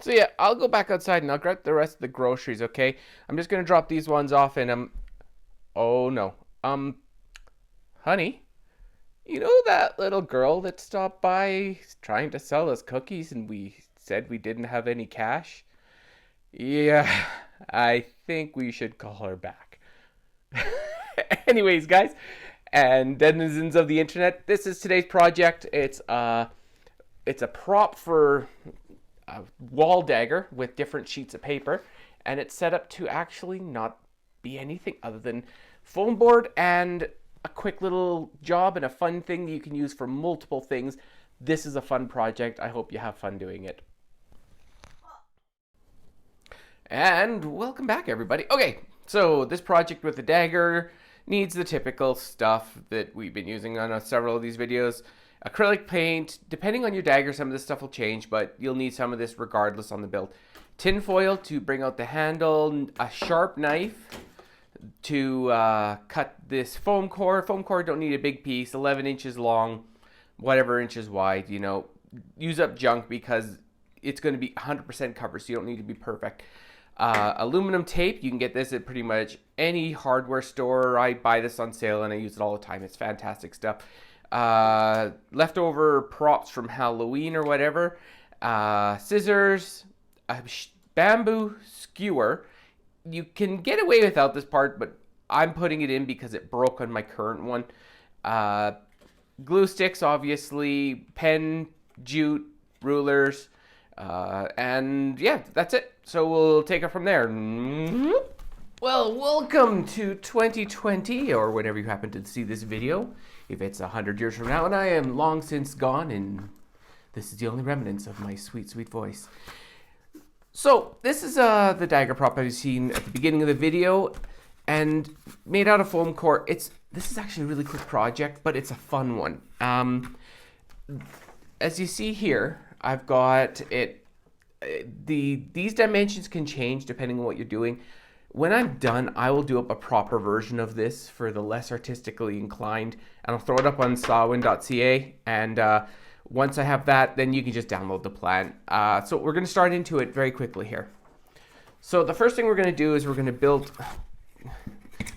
So yeah, I'll go back outside and I'll grab the rest of the groceries, okay? I'm just gonna drop these ones off and oh no. Honey, you know that little girl that stopped by trying to sell us cookies and we said we didn't have any cash? Yeah, I think we should call her back. Anyways, guys, and denizens of the internet, this is today's project. It's a prop for a wall dagger with different sheets of paper, and it's set up to actually not be anything other than foam board and a quick little job and a fun thing that you can use for multiple things. This is a fun project. I hope you have fun doing it. And welcome back, everybody. Okay, so this project with the dagger needs the typical stuff that we've been using on several of these videos. Acrylic paint, depending on your dagger, some of this stuff will change, but you'll need some of this regardless on the build. Tin foil to bring out the handle, a sharp knife to cut this foam core. Foam core don't need a big piece, 11 inches long, whatever inches wide, you know. Use up junk because it's going to be 100% covered, so you don't need to be perfect. Aluminum tape, you can get this at pretty much any hardware store. I buy this on sale and I use it all the time. It's fantastic stuff. Leftover props from Halloween or whatever. Scissors, a bamboo skewer. You can get away without this part, but I'm putting it in because it broke on my current one. Glue sticks, obviously, pen, jute, rulers, and yeah, that's it. So we'll take it from there. Well, welcome to 2020, or whenever you happen to see this video. If it's 100 years from now, and I am long since gone, and this is the only remnants of my sweet, sweet voice. So this is the dagger prop I've seen at the beginning of the video, and made out of foam core. This is actually a really quick project, but it's a fun one. As you see here, I've got it. These dimensions can change depending on what you're doing. When I'm done, I will do up a proper version of this for the less artistically inclined, and I'll throw it up on sawin.ca, and once I have that, then you can just download the plan. So we're going to start into it very quickly here. So the first thing we're going to do is we're going to build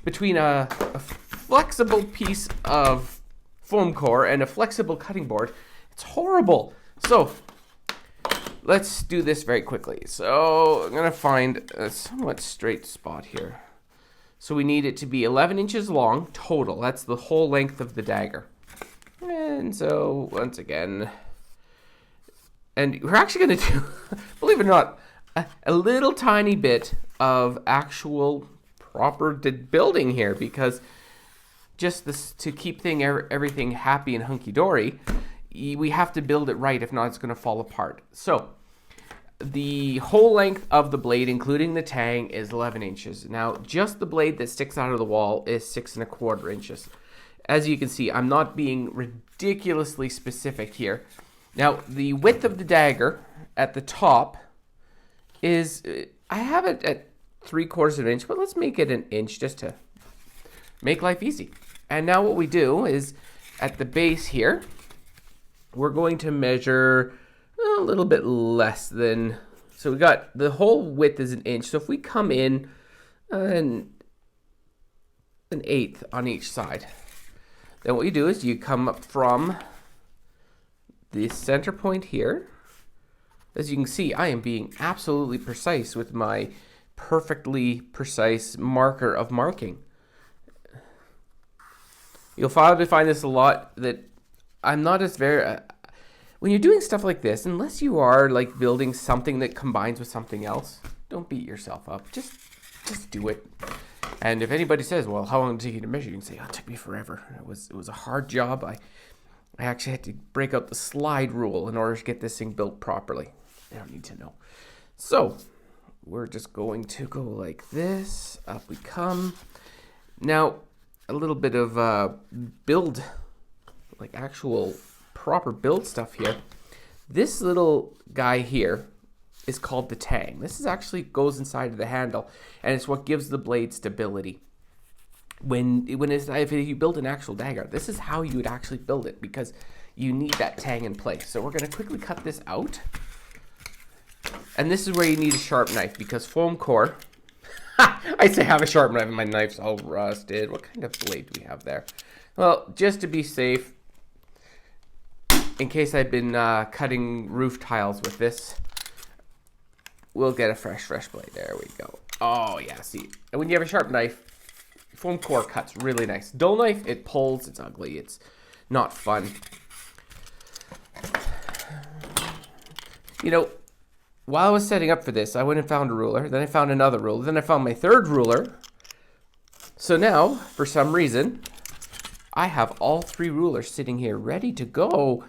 between a flexible piece of foam core and a flexible cutting board. It's horrible. So let's do this very quickly. So I'm going to find a somewhat straight spot here. So we need it to be 11 inches long total. That's the whole length of the dagger. And so once again, and we're actually going to do, believe it or not, a little tiny bit of actual proper building here, because just this, to keep everything happy and hunky-dory, we have to build it right. If not, it's going to fall apart. So the whole length of the blade, including the tang, is 11 inches. Now, just the blade that sticks out of the wall is 6¼ inches. As you can see, I'm not being ridiculously specific here. Now, the width of the dagger at the top is, I have it at 3/4 inch, but let's make it an inch just to make life easy. And now what we do is, at the base here, we're going to measure a little bit less than, so we got, the whole width is an inch. So if we come in an 1/8 on each side, then what you do is you come up from the center point here. As you can see, I am being absolutely precise with my perfectly precise marker of marking. You'll probably find this a lot, that I'm not as very, when you're doing stuff like this, unless you are like building something that combines with something else, don't beat yourself up. Just do it. And if anybody says, well, how long did it take you to measure? You can say, oh, it took me forever. It was a hard job. I actually had to break out the slide rule in order to get this thing built properly. I don't need to know. So we're just going to go like this. Up we come. Now, a little bit of build, like actual proper build stuff here. This little guy here is called the tang. This is actually goes inside of the handle, and it's what gives the blade stability. If you build an actual dagger, this is how you would actually build it, because you need that tang in place. So we're going to quickly cut this out. And this is where you need a sharp knife, because foam core... I say have a sharp knife and my knife's all rusted. What kind of blade do we have there? Well, just to be safe, in case I've been cutting roof tiles with this, we'll get a fresh blade. There we go. Oh, yeah, see. And when you have a sharp knife, foam core cuts really nice. Dull knife, it pulls, it's ugly, it's not fun. You know, while I was setting up for this, I went and found a ruler, then I found another ruler, then I found my third ruler. So now, for some reason, I have all 3 rulers sitting here ready to go.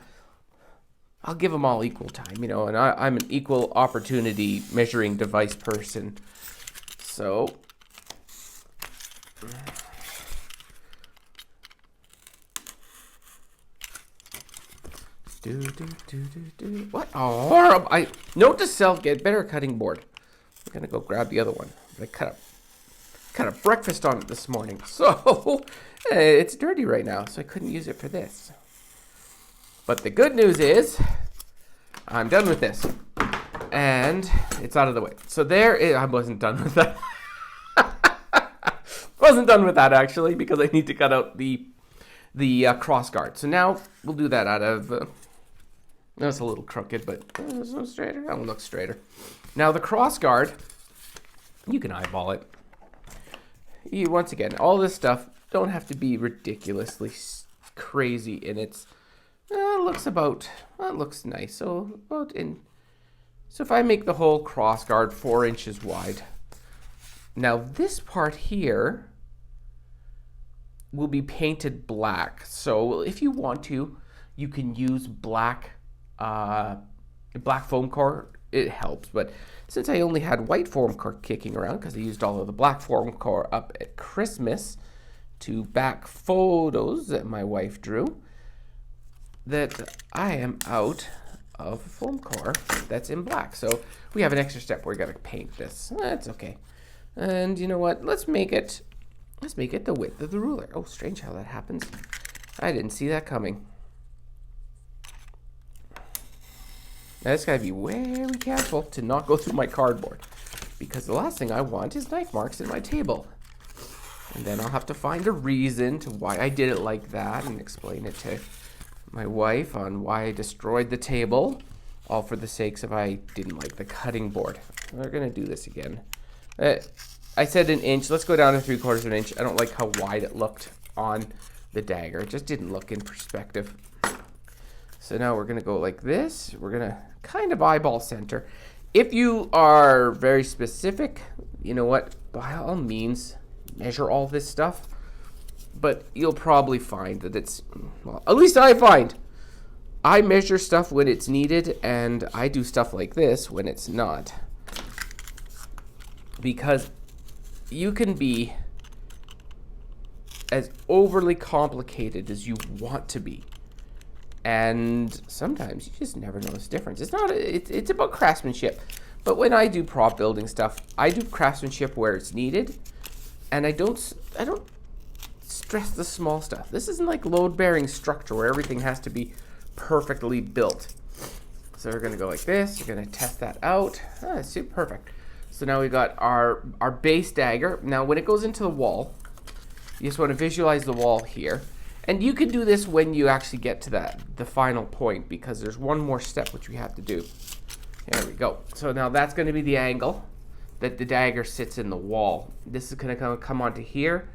I'll give them all equal time, you know, and I'm an equal opportunity measuring device person. So, what? Oh, horrible. Note to self, get better cutting board. I'm gonna go grab the other one. I cut a breakfast on it this morning, so it's dirty right now, so I couldn't use it for this. But the good news is I'm done with this, and it's out of the way. So I wasn't done with that. Wasn't done with that actually, because I need to cut out the cross guard. So now we'll do that out of. That's a little crooked, but it's no straighter. That one looks straighter. Now the cross guard, you can eyeball it. Once again, all this stuff don't have to be ridiculously crazy in its. It looks nice. So if I make the whole cross guard 4 inches wide. Now this part here will be painted black. So if you want to, you can use black foam core. It helps, but since I only had white foam core kicking around because I used all of the black foam core up at Christmas to back photos that my wife drew, that I am out of foam core that's in black. So we have an extra step where we got to paint this. That's okay. And you know what? Let's make it the width of the ruler. Oh, strange how that happens. I didn't see that coming. Now, I just gotta be very careful to not go through my cardboard, because the last thing I want is knife marks in my table. And then I'll have to find a reason to why I did it like that and explain it to my wife on why I destroyed the table, all for the sakes of I didn't like the cutting board. We're gonna do this again. I said an inch. Let's go down to 3/4 of an inch. I don't like how wide it looked on the dagger. It just didn't look in perspective. So now we're going to go like this. We're going to kind of eyeball center. If you are very specific, you know what? By all means, measure all this stuff. But you'll probably find that it's, well, at least I find, I measure stuff when it's needed, and I do stuff like this when it's not. Because you can be as overly complicated as you want to be. And sometimes you just never notice difference. It's about craftsmanship. But when I do prop building stuff, I do craftsmanship where it's needed, and I don't stress the small stuff. This isn't like load-bearing structure where everything has to be perfectly built. So we're gonna go like this. We're gonna test that out. It's perfect. So now we got our base dagger. Now when it goes into the wall, you just want to visualize the wall here. And you can do this when you actually get to the final point, because there's one more step which we have to do. There we go. So now that's going to be the angle that the dagger sits in the wall. This is going to come onto here.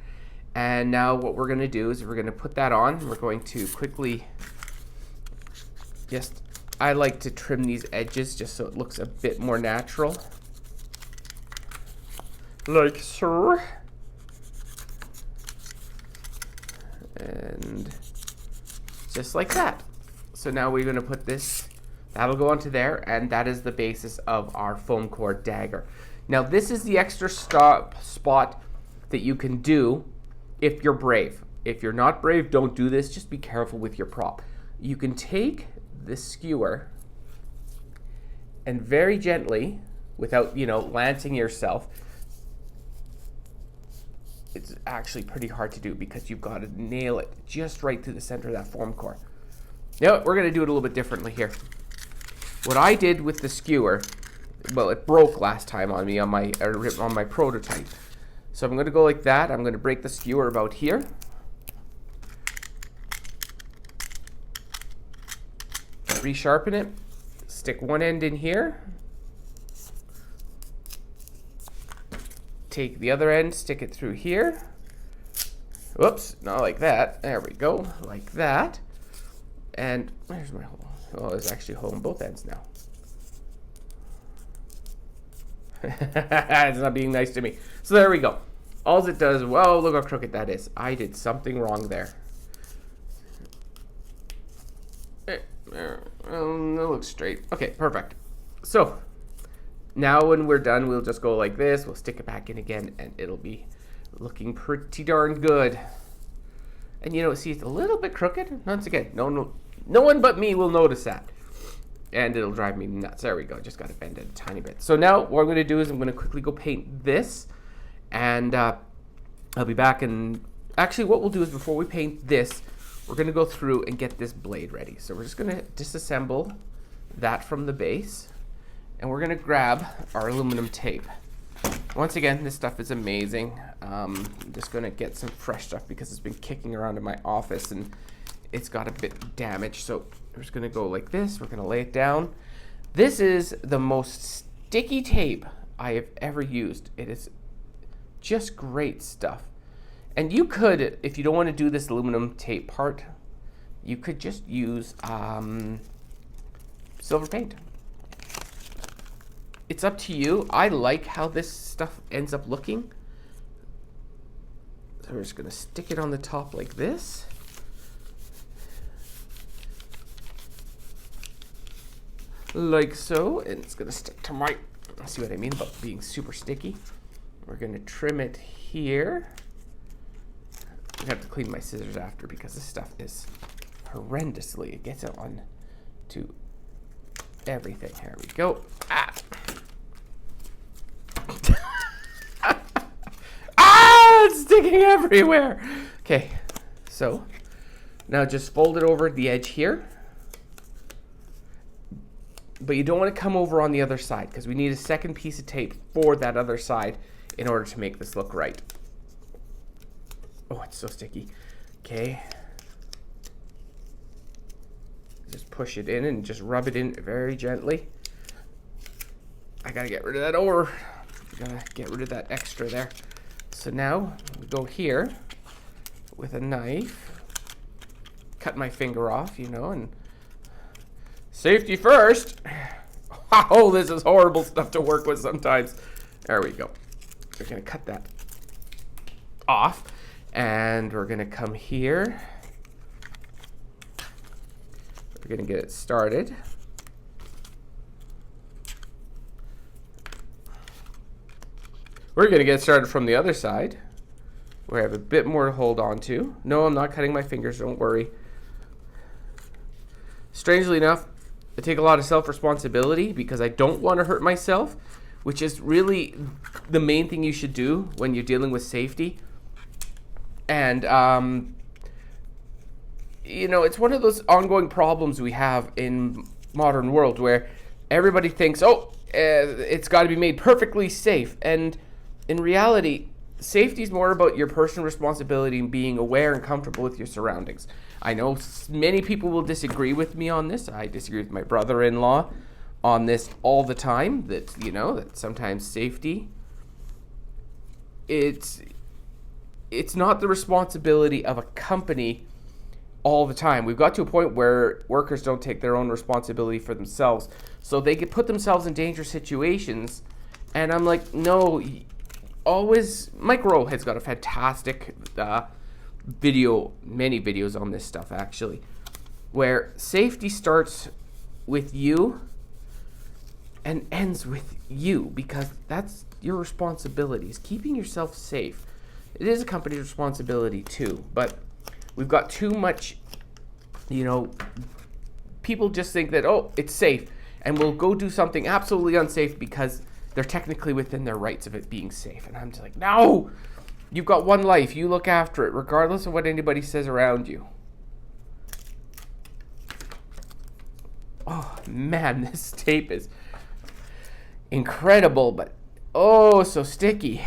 And now what we're going to do is we're going to put that on. We're going to quickly I like to trim these edges just so it looks a bit more natural. Like so. And just like that. So now we're going to put this, that'll go onto there, and that is the basis of our foam core dagger. Now this is the extra spot that you can do if you're brave. If you're not brave, don't do this. Just be careful with your prop. You can take the skewer and very gently, without, lancing yourself. It's actually pretty hard to do because you've got to nail it just right through the center of that foam core. Now we're going to do it a little bit differently here. What I did with the skewer Well, it broke last time on me on my prototype. So I'm going to go like that. I'm going to break the skewer about here. Resharpen it. Stick one end in here. Take the other end, stick it through here. Whoops, not like that. There we go, like that. And where's my hole? Oh, there's actually a hole in both ends now. It's not being nice to me. So there we go. All it does, whoa, look how crooked that is. I did something wrong there. That looks straight. Okay, perfect. So now when we're done, we'll just go like this. We'll stick it back in again, and it'll be looking pretty darn good. And you know, see, it's a little bit crooked. Once again, no one but me will notice that. And it'll drive me nuts. There we go. Just got to bend it a tiny bit. So now what I'm going to do is I'm going to quickly go paint this. And I'll be back. And actually what we'll do is before we paint this, we're going to go through and get this blade ready. So we're just going to disassemble that from the base. And we're going to grab our aluminum tape. Once again, this stuff is amazing. I'm just going to get some fresh stuff because it's been kicking around in my office and it's got a bit damaged. So we're just going to go like this. We're going to lay it down. This is the most sticky tape I have ever used. It is just great stuff. And you could, if you don't want to do this aluminum tape part, you could just use silver paint. It's up to you. I like how this stuff ends up looking. So we're just going to stick it on the top like this. Like so. And it's going to stick to my... See what I mean about being super sticky? We're going to trim it here. I have to clean my scissors after because this stuff is horrendously. It gets it on to everything. Here we go. Ah! It's sticking everywhere. Okay, so now just fold it over the edge here. But you don't want to come over on the other side because we need a second piece of tape for that other side in order to make this look right. Oh, it's so sticky. Okay. Just push it in and just rub it in very gently. I gotta get rid of that ore. Gotta get rid of that extra there. So now we go here with a knife, cut my finger off, you know, and safety first. Oh, this is horrible stuff to work with sometimes. There we go. We're gonna cut that off and we're gonna come here. We're gonna get it started. We're going to get started from the other side, where I have a bit more to hold on to. No, I'm not cutting my fingers, don't worry. Strangely enough, I take a lot of self-responsibility because I don't want to hurt myself, which is really the main thing you should do when you're dealing with safety. And, you know, it's one of those ongoing problems we have in modern world where everybody thinks, oh, it's got to be made perfectly safe. And in reality, safety is more about your personal responsibility and being aware and comfortable with your surroundings. I know many people will disagree with me on this. I disagree with my brother-in-law on this all the time, that, you know, that sometimes safety, it's not the responsibility of a company all the time. We've got to a point where workers don't take their own responsibility for themselves, so they could put themselves in dangerous situations. And I'm like, no, always. Micro has got a fantastic many videos on this stuff actually, where safety starts with you and ends with you, because that's your responsibility, is keeping yourself safe. It is a company's responsibility too, but we've got too much, you know, people just think that, oh, it's safe, and will go do something absolutely unsafe because they're technically within their rights of it being safe. And I'm just like, no, you've got one life. You look after it, regardless of what anybody says around you. Oh, man, this tape is... incredible, but oh, so sticky.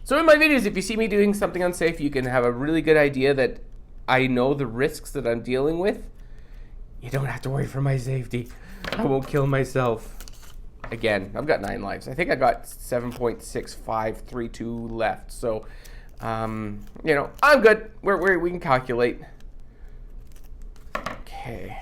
So in my videos, if you see me doing something unsafe, you can have a really good idea that I know the risks that I'm dealing with. You don't have to worry for my safety. I won't kill myself. Again, I've got 9 lives. I think I got 7.6532 left. So, you know, I'm good. We can calculate. Okay.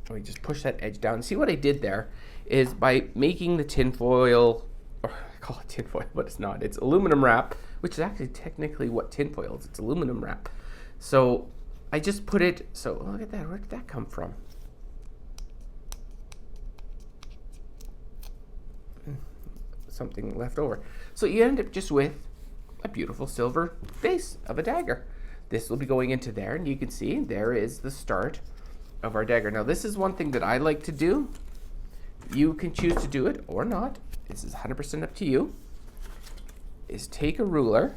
Let me just push that edge down. See what I did there is by making the tinfoil, or I call it tinfoil, but it's not. It's aluminum wrap, which is actually technically what tinfoil is. It's aluminum wrap. So I just put it, so look at that. Where did that come from? Something left over. So you end up just with a beautiful silver base of a dagger. This will be going into there, and you can see there is the start of our dagger. Now this is one thing that I like to do. You can choose to do it or not. This is 100% up to you. Is take a ruler,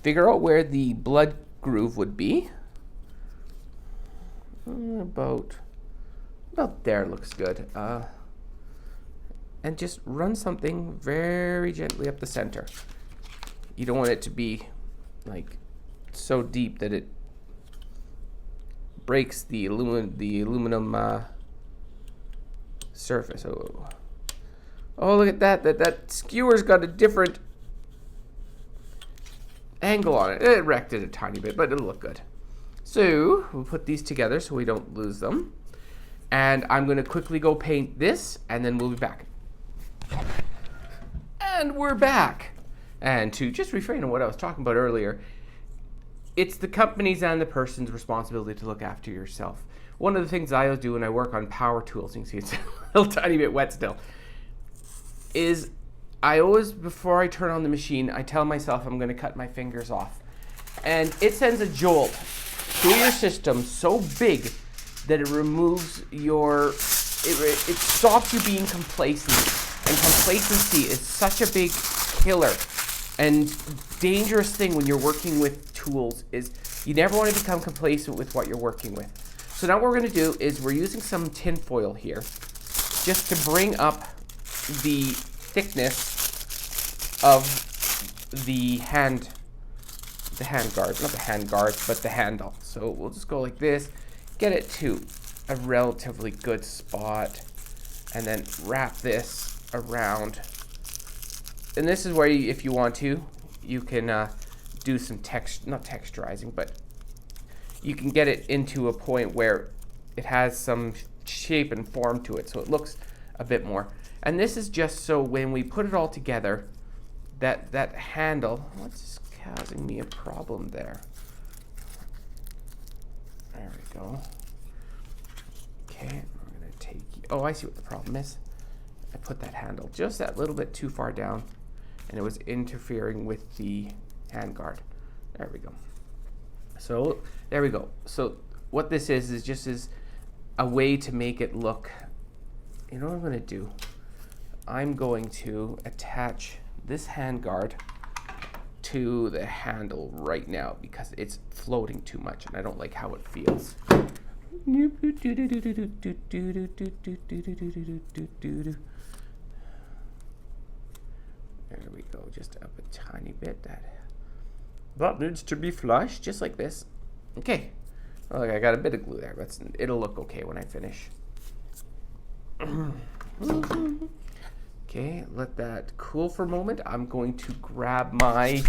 figure out where the blood groove would be. About there looks good. And just run something very gently up the center. You don't want it to be like so deep that it breaks the aluminum surface. Oh, look at that! That skewer's got a different angle on it. It wrecked it a tiny bit, but it'll look good. So we'll put these together so we don't lose them. And I'm going to quickly go paint this, and then we'll be back. And we're back. And to just refrain on what I was talking about earlier, it's the company's and the person's responsibility to look after yourself. One of the things I always do when I work on power tools, you can see it's a little tiny bit wet still, is I always, before I turn on the machine, I tell myself I'm going to cut my fingers off. And it sends a jolt through your system so big that it removes your, it stops you being complacent. And complacency is such a big killer and dangerous thing when you're working with tools. Is you never want to become complacent with what you're working with. So now what we're going to do is we're using some tin foil here just to bring up the thickness of the hand guard, not the hand guard, but the handle. So we'll just go like this, get it to a relatively good spot, and then wrap this around. And this is where you, if you want to, you can do some not texturizing, but you can get it into a point where it has some shape and form to it, so it looks a bit more. And this is just so when we put it all together, that handle, what's causing me a problem there? There we go. Okay, we're gonna take, oh, I see what the problem is. I put that handle just that little bit too far down, and it was interfering with the handguard. There we go. So there we go. So what this is just a way to make it look, you know what I'm going to do? I'm going to attach this handguard to the handle right now because it's floating too much and I don't like how it feels. There we go, just up a tiny bit. That needs to be flush, just like this. Okay, well, I got a bit of glue there, but it'll look okay when I finish. Okay, let that cool for a moment. I'm going to grab my,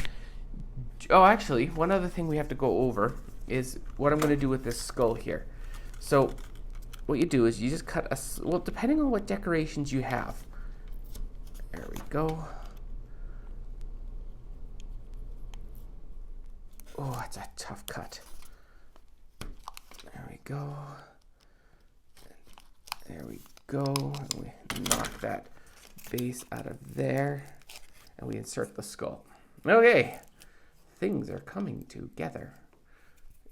oh, actually, one other thing we have to go over is what I'm going to do with this skull here. So what you do is you just cut well, depending on what decorations you have. There we go. Oh, that's a tough cut. There we go. There we go. And we knock that base out of there. And we insert the skull. Okay. Things are coming together.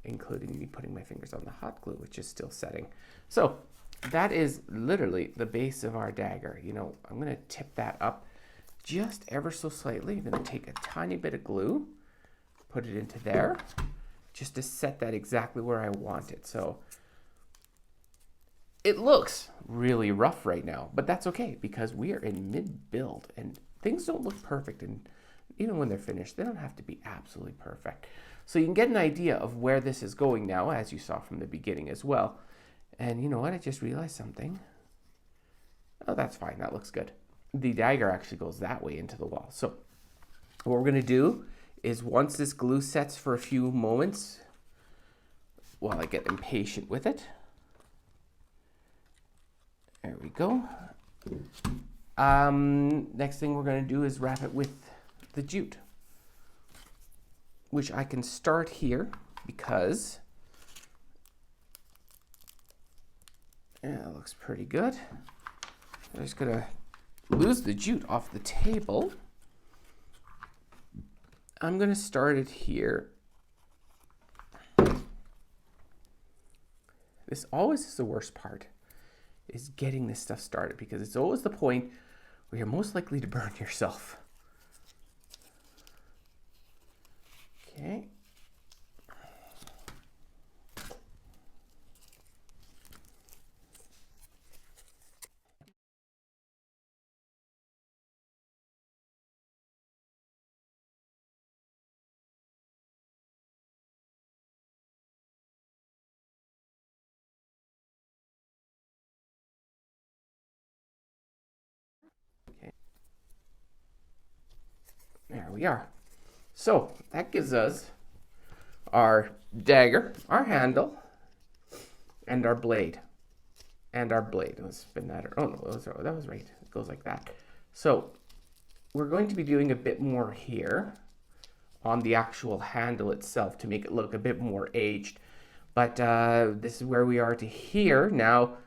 Including me putting my fingers on the hot glue, which is still setting. So that is literally the base of our dagger. You know, I'm going to tip that up just ever so slightly. I'm going to take a tiny bit of glue, put it into there, just to set that exactly where I want it. So It looks really rough right now, but that's okay because we are in mid-build and things don't look perfect. And even when they're finished, they don't have to be absolutely perfect. So you can get an idea of where this is going now, as you saw from the beginning as well. And you know what? I just realized something. Oh, that's fine. That looks good. The dagger actually goes that way into the wall. So what we're going to do is once this glue sets for a few moments, while I get impatient with it. There we go. Next thing we're going to do is wrap it with the jute, which I can start here because that looks pretty good. I'm just going to lose the jute off the table. I'm going to start it here. This always is the worst part, is getting this stuff started, because it's always the point where you're most likely to burn yourself. Okay. There we are. So that gives us our dagger, our handle, and our blade. Let's spin that. Oh no, that was right. It goes like that. So we're going to be doing a bit more here on the actual handle itself to make it look a bit more aged. But this is where we are to here. Now,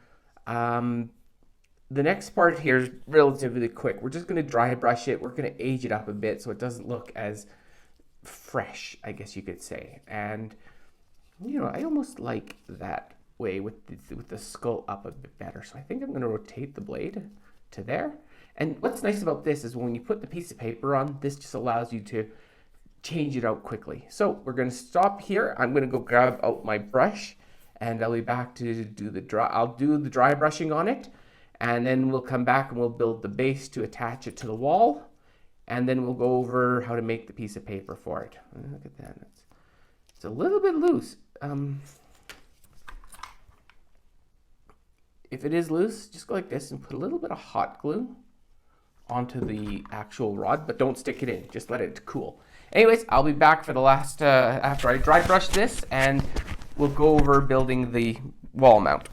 the next part here is relatively quick. We're just going to dry brush it. We're going to age it up a bit so it doesn't look as fresh, I guess you could say. And, you know, I almost like that way with the skull up a bit better. So I think I'm going to rotate the blade to there. And what's nice about this is when you put the piece of paper on, this just allows you to change it out quickly. So we're going to stop here. I'm going to go grab out my brush and I'll be back to do the dry. I'll do the dry brushing on it. And then we'll come back and we'll build the base to attach it to the wall. And then we'll go over how to make the piece of paper for it. Look at that. It's a little bit loose. If it is loose, just go like this and put a little bit of hot glue onto the actual rod, but don't stick it in. Just let it cool. Anyways, I'll be back for the last, after I dry brush this, and we'll go over building the wall mount.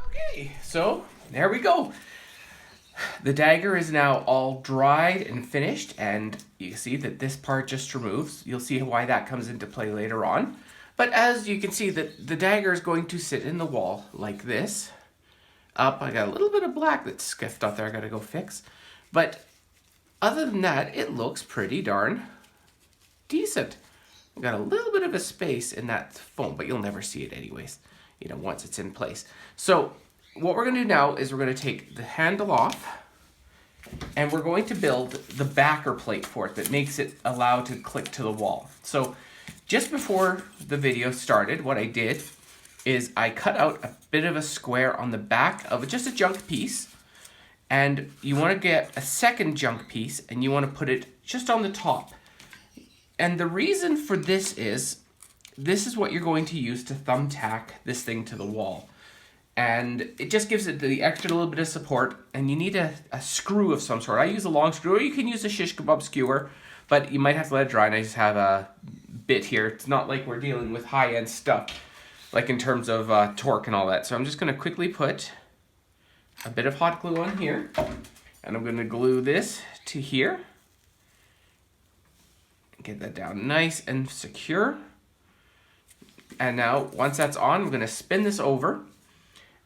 Okay, so there we go. The dagger is now all dried and finished, and you can see that this part just removes. You'll see why that comes into play later on. But as you can see, that the dagger is going to sit in the wall like this. Up, I got a little bit of black that's skiffed out there I gotta go fix. But other than that, it looks pretty darn decent. I got a little bit of a space in that foam, but you'll never see it anyways, you know, once it's in place. So what we're going to do now is we're going to take the handle off and we're going to build the backer plate for it that makes it allow to click to the wall. So just before the video started, what I did is I cut out a bit of a square on the back of just a junk piece, and you want to get a second junk piece and you want to put it just on the top. And the reason for this is what you're going to use to thumbtack this thing to the wall. And it just gives it the extra little bit of support, and you need a screw of some sort. I use a long screw, or you can use a shish kebab skewer, but you might have to let it dry, and I just have a bit here. It's not like we're dealing with high-end stuff, like in terms of torque and all that. So I'm just going to quickly put a bit of hot glue on here, and I'm going to glue this to here. Get that down nice and secure. And now, once that's on, I'm going to spin this over.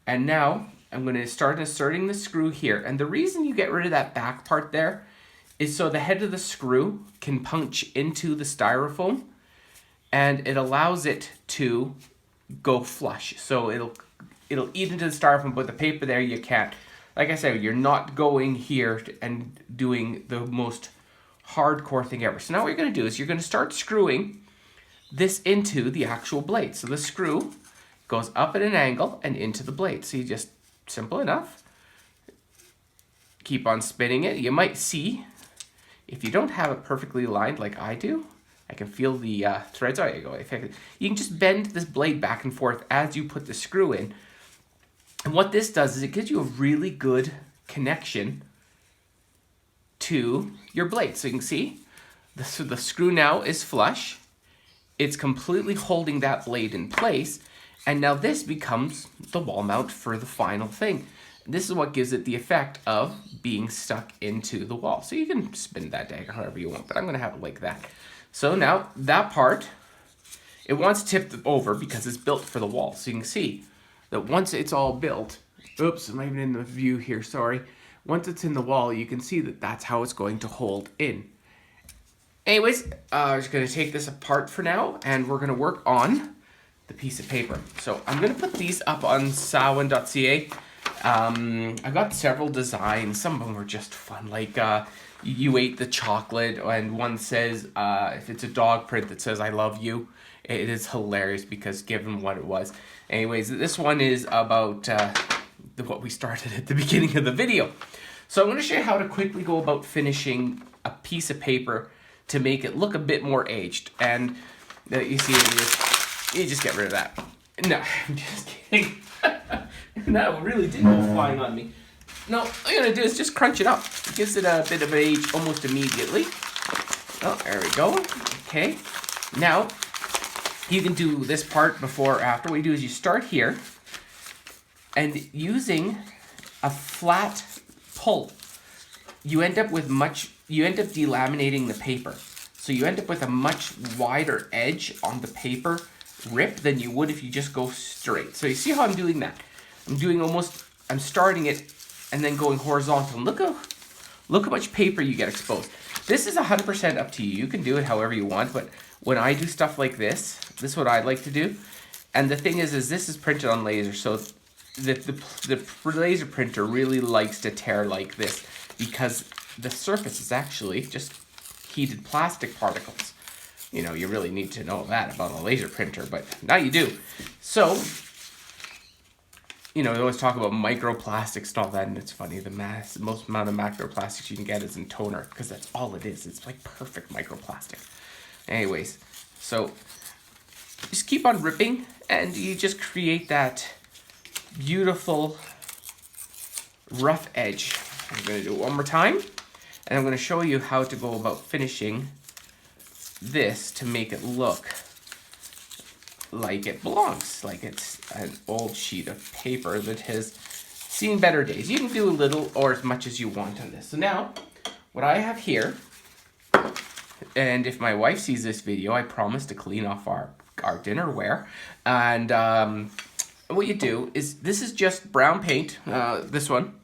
And now I'm going to start inserting the screw here. And the reason you get rid of that back part there is so the head of the screw can punch into the styrofoam, and it allows it to go flush. So it'll eat into the styrofoam, but the paper there you can't. Like I said, you're not going here and doing the most hardcore thing ever. So now what you're going to do is you're going to start screwing this into the actual blade. So the screw goes up at an angle and into the blade. So you just, simple enough, keep on spinning it. You might see, if you don't have it perfectly lined like I do, I can feel the threads. Oh, there you go. You can just bend this blade back and forth as you put the screw in. And what this does is it gives you a really good connection to your blade. So you can see, so the screw now is flush. It's completely holding that blade in place. And now this becomes the wall mount for the final thing. This is what gives it the effect of being stuck into the wall. So you can spin that dagger however you want, but I'm gonna have it like that. So now that part, it wants tipped over because it's built for the wall. So you can see that once it's all built, oops, I'm not even in the view here, sorry. Once it's in the wall, you can see that that's how it's going to hold in. Anyways, I'm just gonna take this apart for now, and we're gonna work on the piece of paper. So I'm gonna put these up on Samhain.ca. I've got several designs. Some of them were just fun, like you ate the chocolate, and one says, if it's a dog print that says I love you. It is hilarious because given what it was. Anyways, this one is about what we started at the beginning of the video. So I'm going to show you how to quickly go about finishing a piece of paper to make it look a bit more aged. And you see, you just get rid of that. No, I'm just kidding. That really did go flying on me. No, all I'm going to do is just crunch it up. It gives it a bit of an age almost immediately. Oh, there we go. Okay. Now, you can do this part before or after. What you do is you start here, and using a flat pull, you end up delaminating the paper. So you end up with a much wider edge on the paper rip than you would if you just go straight. So you see how I'm doing that? I'm starting it and then going horizontal. And look how much paper you get exposed. This is 100% up to you. You can do it however you want, but when I do stuff like this is what I like to do. And the thing is this is printed on laser, so the laser printer really likes to tear like this because the surface is actually just heated plastic particles. You know, you really need to know that about a laser printer, but now you do. So, you know, we always talk about microplastics and all that, and it's funny, the most amount of microplastics you can get is in toner, because that's all it is. It's like perfect microplastic. Anyways, so just keep on ripping, and you just create that beautiful rough edge. I'm going to do it one more time, and I'm going to show you how to go about finishing this to make it look like it belongs, like it's an old sheet of paper that has seen better days. You can do a little or as much as you want on this. So now, what I have here, and if my wife sees this video, I promise to clean off our dinnerware. And what you do is, this is just brown paint, this one,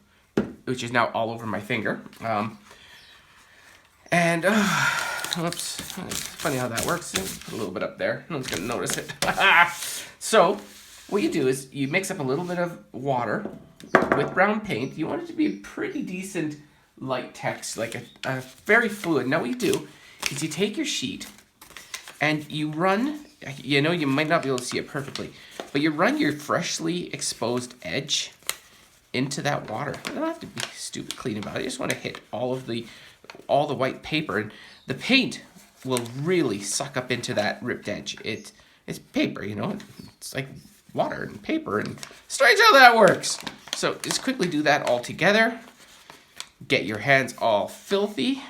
which is now all over my finger. Whoops, it's funny how that works. Put a little bit up there, no one's gonna notice it. So, what you do is you mix up a little bit of water with brown paint. You want it to be a pretty decent light text, like a very fluid. Now what you do is you take your sheet and you run, you know, you might not be able to see it perfectly, but you run your freshly exposed edge into that water. You don't have to be stupid clean about it. You just want to hit all the white paper, and the paint will really suck up into that ripped edge. It's paper, you know, it's like water and paper, and strange how that works. So just quickly do that all together. Get your hands all filthy,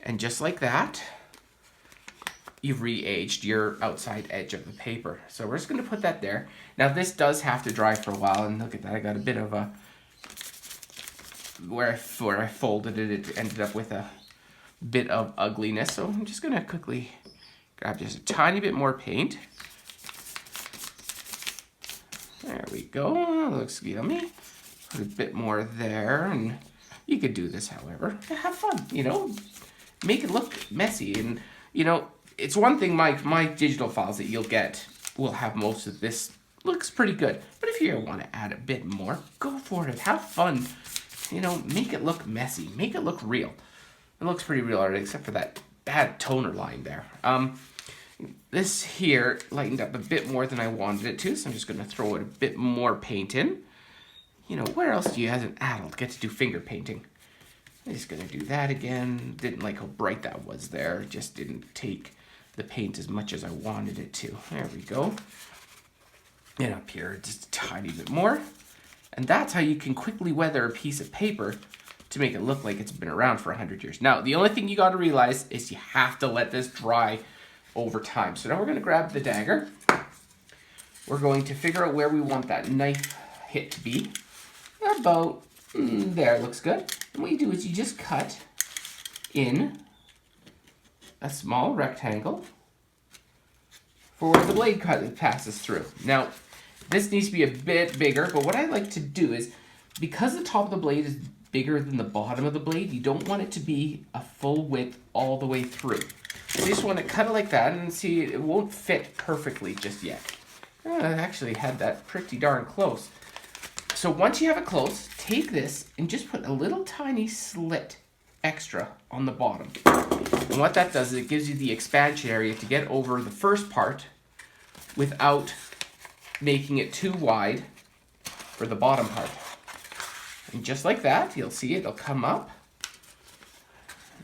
and just like that, you've re-aged your outside edge of the paper. So we're just going to put that there. Now this does have to dry for a while, and look at that, I got a bit of a, where I folded it, it ended up with a bit of ugliness. So I'm just going to quickly grab just a tiny bit more paint. There we go, looks yummy. Put a bit more there, and you could do this however. Have fun, you know, make it look messy. And you know, it's one thing, my digital files that you'll get will have most of this. Looks pretty good, but if you want to add a bit more, go for it. Have fun, you know, make it look messy, make it look real. It looks pretty real already, except for that bad toner line there. This here lightened up a bit more than I wanted it to, so I'm just going to throw it a bit more paint in. You know, where else do you as an adult get to do finger painting? I'm just going to do that again. Didn't like how bright that was there. Just didn't take the paint as much as I wanted it to. There we go. And up here, just a tiny bit more. And that's how you can quickly weather a piece of paper to make it look like it's been around for 100 years. Now, the only thing you got to realize is you have to let this dry over time. So now we're going to grab the dagger. We're going to figure out where we want that knife hit to be. About there, looks good. And what you do is you just cut in a small rectangle for where the blade cut passes through. Now, this needs to be a bit bigger, but what I like to do is, because the top of the blade is bigger than the bottom of the blade, you don't want it to be a full width all the way through. You just want to cut it like that, and see, it won't fit perfectly just yet. I actually had that pretty darn close. So once you have it close, take this and just put a little tiny slit extra on the bottom. And what that does is it gives you the expansion area to get over the first part without making it too wide for the bottom part. And just like that, you'll see it'll come up.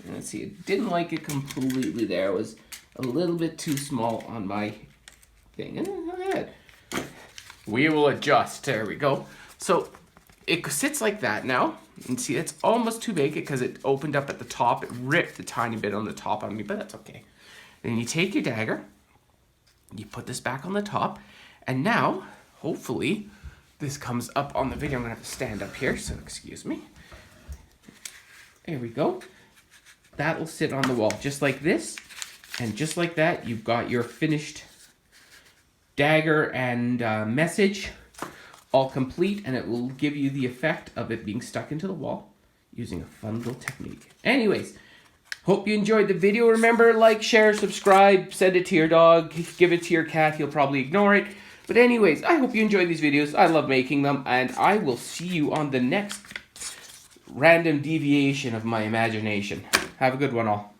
And let's see, it didn't like it completely there. It was a little bit too small on my thing. And then look at that. We will adjust. There we go. So it sits like that now. And see, it's almost too big because it opened up at the top. It ripped a tiny bit on the top on me, but that's okay. Then you take your dagger, you put this back on the top, and now, hopefully, this comes up on the video. I'm going to have to stand up here, so excuse me. There we go. That'll sit on the wall just like this, and just like that, you've got your finished dagger and message all complete, and it will give you the effect of it being stuck into the wall using a fun little technique. Anyways, hope you enjoyed the video. Remember, like, share, subscribe, send it to your dog, give it to your cat. He'll probably ignore it. But anyways, I hope you enjoyed these videos. I love making them, and I will see you on the next random deviation of my imagination. Have a good one, all.